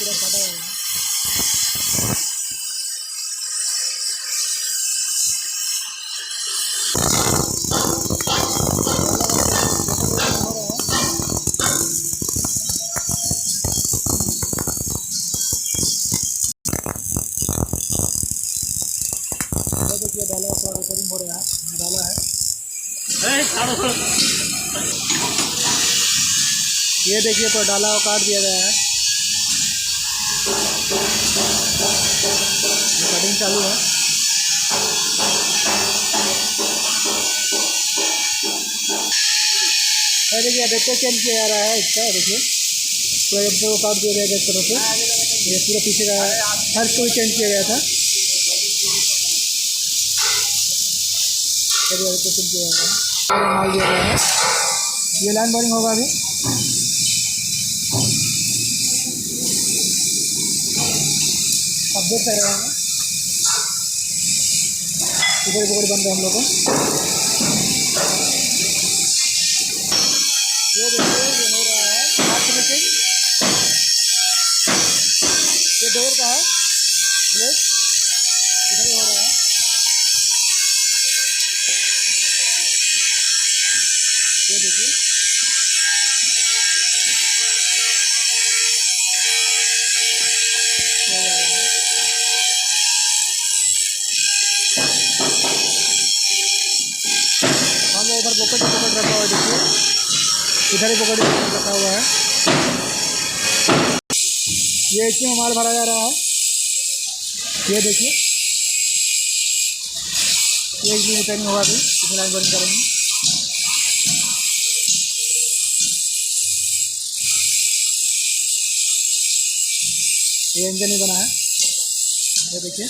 पूरा फटा हुआ है। देखिए डाला थोड़ा रिपेयरिंग हो रहा है, डाला है। ये देखिए तो डाला काट दिया गया है, कटिंग चालू है। देखिए अडेप्टर चेंज किया जा रहा है इसका। देखिए पूरा जब से वो काट दिया गया इस तरह से, ये पूरा पीछे का फर्श को भी चेंज किया गया था। अडेप्टर चेंज किया गया है, माल दिया गया है। ये लाइन बोरिंग होगा अभी। आप देख रहे हैं इधर पकड़ बन रहा है हम लोग को। ये देखिए ये हो रहा है हाथ फिनिशिंग। ये डोर का है ब्लेड, इधर ही हो रहा है। ये देखिए हम लोग उधर पकड़ रखा हुआ है। देखिए इधर ही पकड़ रखा हुआ है। ये इसमें माल भरा जा रहा है। ये देखिए ये इसमें रिपेयरिंग होगा अभी, इसमें लाइन बंद करेंगे। ये इंजन ही बना है, ये देखिए।